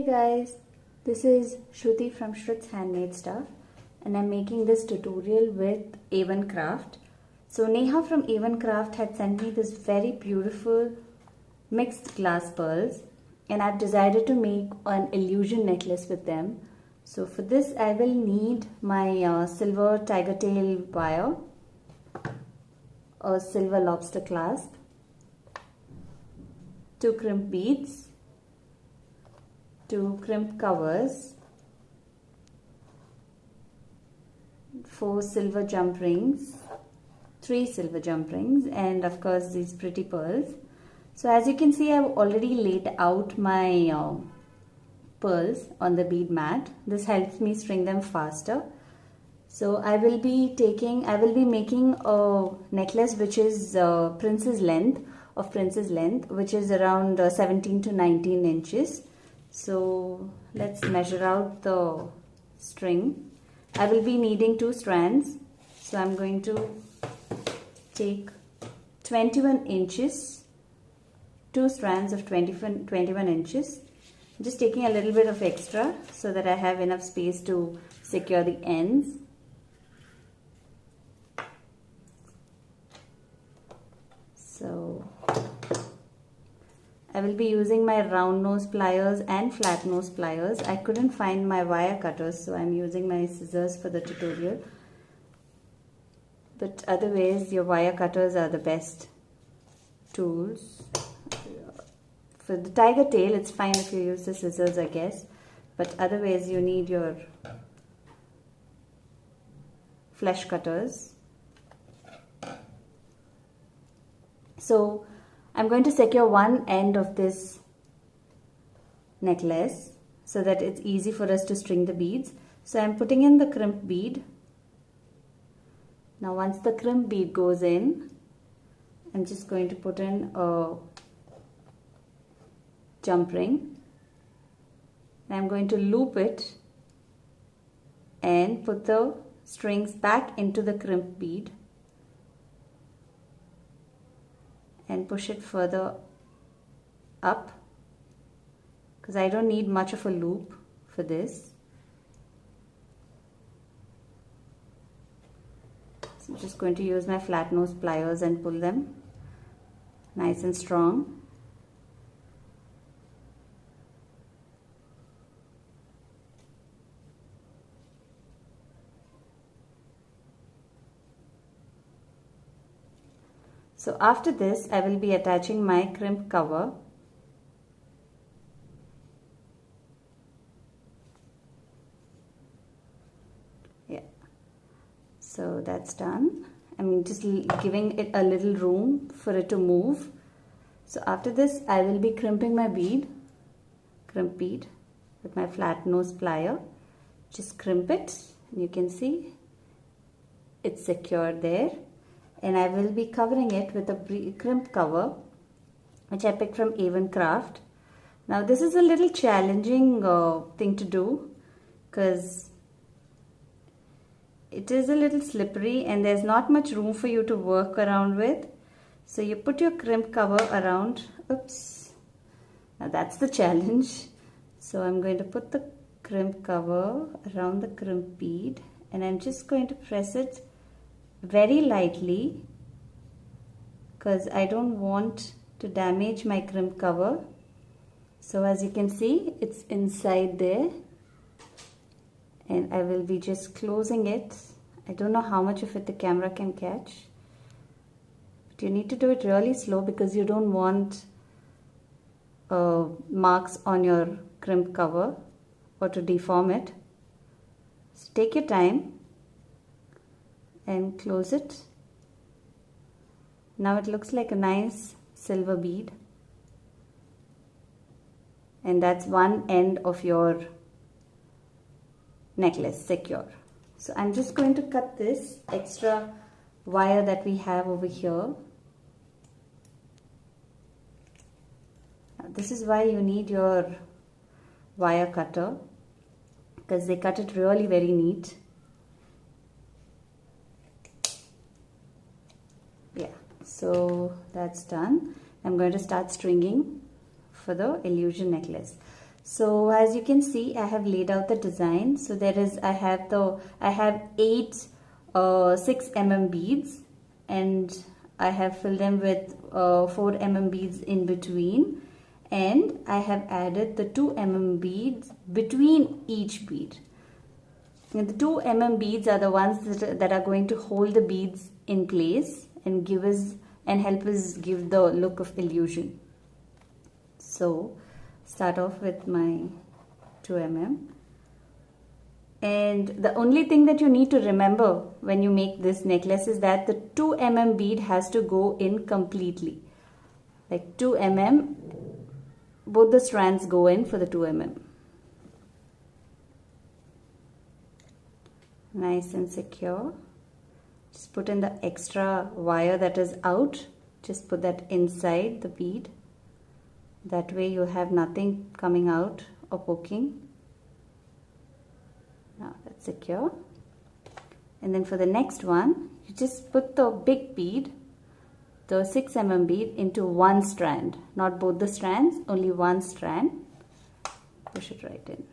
Hey guys, this is Shruti from Shrut's Handmade Stuff, and I'm making this tutorial with A1 Craft. So Neha from A1 Craft had sent me this very beautiful mixed glass pearls, and I've decided to make an illusion necklace with them. So for this I will need my silver tiger tail wire, a silver lobster clasp, 2 crimp beads, 2 crimp covers, 4 silver jump rings, 3 silver jump rings, and of course these pretty pearls. So as you can see, I've already laid out my pearls on the bead mat. This helps me string them faster. So I will be making a necklace which is princess length, which is around 17 to 19 inches. So let's measure out the string. I will be needing 2 strands. So I'm going to take 21 inches, 2 strands of 21 inches. I'm just taking a little bit of extra so that I have enough space to secure the ends. So I will be using my round nose pliers and flat nose pliers. I couldn't find my wire cutters, so I'm using my scissors for the tutorial. But otherwise, your wire cutters are the best tools. For the tiger tail, it's fine if you use the scissors, I guess. But otherwise, you need your flesh cutters. So I'm going to secure one end of this necklace so that it's easy for us to string the beads. So I'm putting in the crimp bead. Now once the crimp bead goes in, I'm just going to put in a jump ring. I'm going to loop it and put the strings back into the crimp bead and push it further up because I don't need much of a loop for this. So I'm just going to use my flat nose pliers and pull them nice and strong. So after this, I will be attaching my crimp cover. Yeah, so that's done. I'm just giving it a little room for it to move. So after this, I will be crimping my crimp bead with my flat nose plier. Just crimp it. You can see it's secured there. And I will be covering it with a crimp cover which I picked from A1 Craft. Now this is a little challenging thing to do because it is a little slippery and there's not much room for you to work around with. So you put your crimp cover around. Oops. Now that's the challenge. So I'm going to put the crimp cover around the crimp bead and I'm just going to press it very lightly because I don't want to damage my crimp cover. So as you can see, it's inside there and I will be just closing it. I don't know how much of it the camera can catch, but you need to do it really slow because you don't want marks on your crimp cover or to deform it. So take your time and close it. Now it looks like a nice silver bead, and that's one end of your necklace secure. So I'm just going to cut this extra wire that we have over here. Now, this is why you need your wire cutter because they cut it really very neat. Yeah, so that's done. I'm going to start stringing for the illusion necklace. So as you can see, I have laid out the design. So I have 8 6 mm beads, and I have filled them with 4 mm beads in between, and I have added the 2 mm beads between each bead. And the 2 mm beads are the ones that are going to hold the beads in place and help us give the look of illusion. So start off with my 2 mm, and the only thing that you need to remember when you make this necklace is that the 2 mm bead has to go in completely, like 2 mm, both the strands go in for the 2 mm. Nice and secure. Just put in the extra wire that is out, just put that inside the bead. That way you have nothing coming out or poking. Now that's secure. And then for the next one, you just put the big bead, the 6 mm bead, into one strand. Not both the strands, only one strand. Push it right in.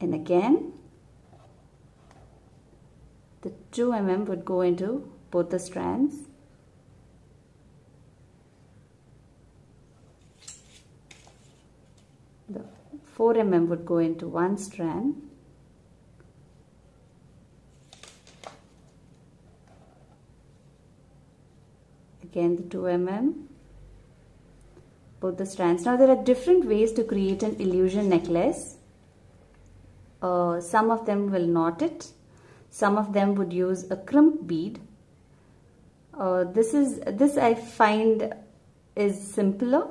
And again, the 2 mm would go into both the strands. The 4 mm would go into one strand. Again the 2 mm, both the strands. Now there are different ways to create an illusion necklace. Some of them will knot it. Some of them would use a crimp bead. This I find is simpler,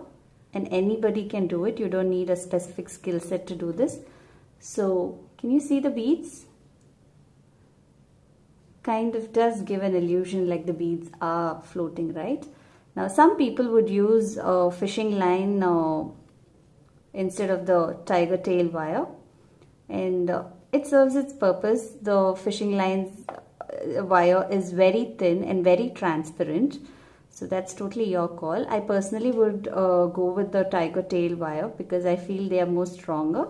and anybody can do it. You don't need a specific skill set to do this. So can you see the beads? Kind of does give an illusion like the beads are floating, right? Now some people would use a fishing line instead of the tiger tail wire, and it serves its purpose. The fishing line's wire is very thin and very transparent, so that's totally your call. I personally would go with the tiger tail wire because I feel they are more stronger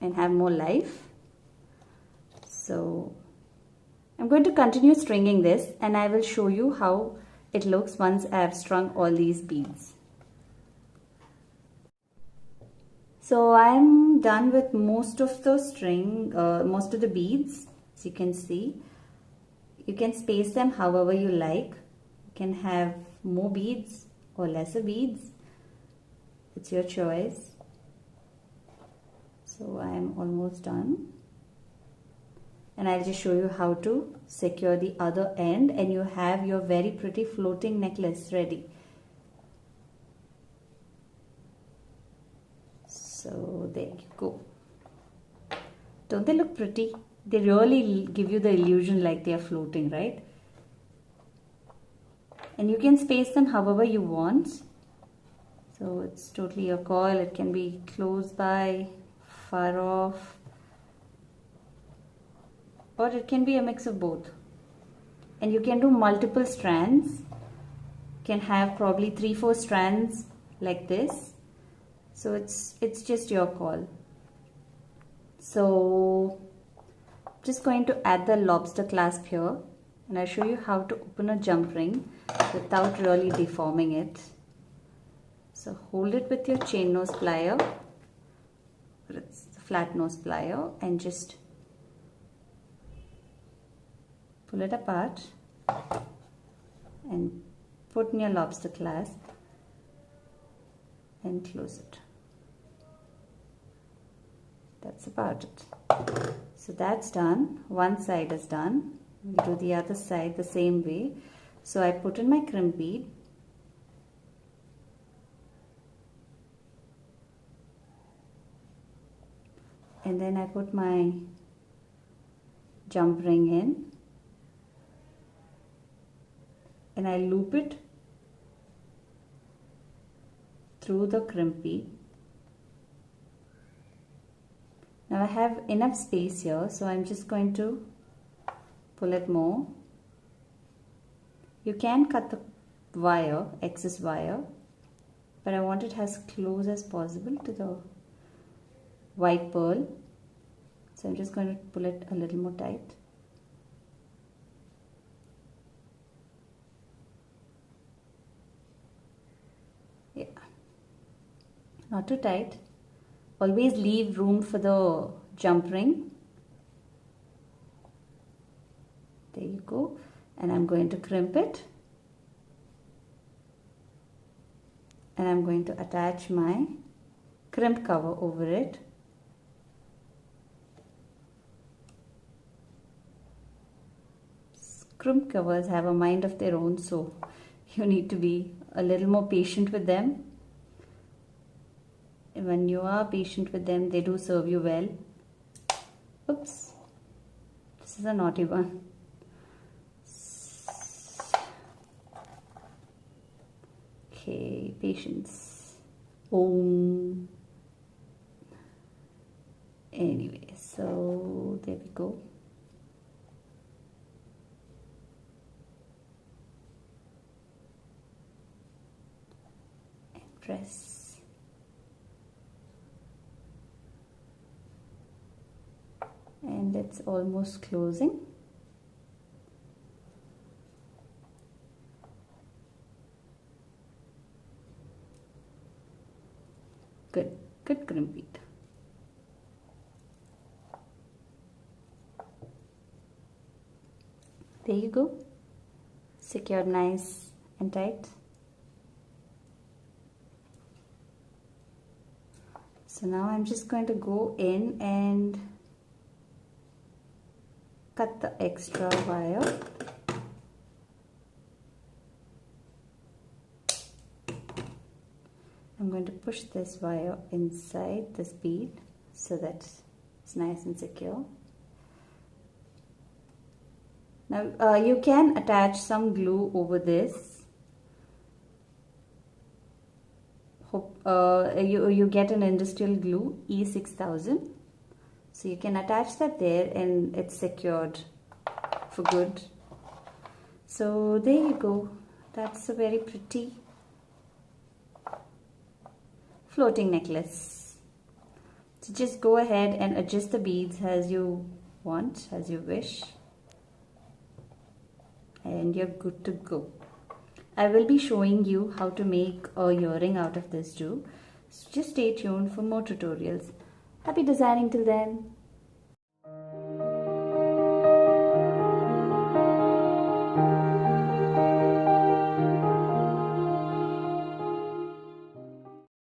and have more life. So I'm going to continue stringing this, and I will show you how it looks once I have strung all these beads. So I'm done with most of the string, most of the beads. As you can see, you can space them however you like. You can have more beads or lesser beads. It's your choice. So I'm almost done. And I'll just show you how to secure the other end, and you have your very pretty floating necklace ready. So there you go. Don't they look pretty? They really give you the illusion like they are floating, right? And you can space them however you want. So it's totally your call. It can be close by, far off, or it can be a mix of both. And you can do multiple strands. You can have probably 3-4 strands like this. So it's just your call. So just going to add the lobster clasp here, and I'll show you how to open a jump ring without really deforming it. So hold it with your chain nose plier, or it's the flat nose plier, and just pull it apart and put in your lobster clasp and close it. That's about it. So that's done. One side is done. We'll do the other side the same way. So I put in my crimp bead, and then I put my jump ring in, and I loop it through the crimp bead. Now I have enough space here, so I'm just going to pull it more. You can cut the wire, excess wire, but I want it as close as possible to the white pearl. So I'm just going to pull it a little more tight. Yeah, not too tight. Always leave room for the jump ring. There you go. And I'm going to crimp it. And I'm going to attach my crimp cover over it. Crimp covers have a mind of their own, so you need to be a little more patient with them. When you are patient with them, they do serve you well. Oops, this is a naughty one. Okay, patience. Anyway, so there we go. And press. And it's almost closing. Good crimp bead. There you go. Secured nice and tight. So now I'm just going to go in and cut the extra wire. I'm going to push this wire inside this bead so that it's nice and secure. Now you can attach some glue over this. You get an industrial glue E6000. So you can attach that there and it's secured for good. So there you go. That's a very pretty floating necklace. So just go ahead and adjust the beads as you want, as you wish, and you're good to go. I will be showing you how to make a earring out of this too. So just stay tuned for more tutorials. Happy designing till then.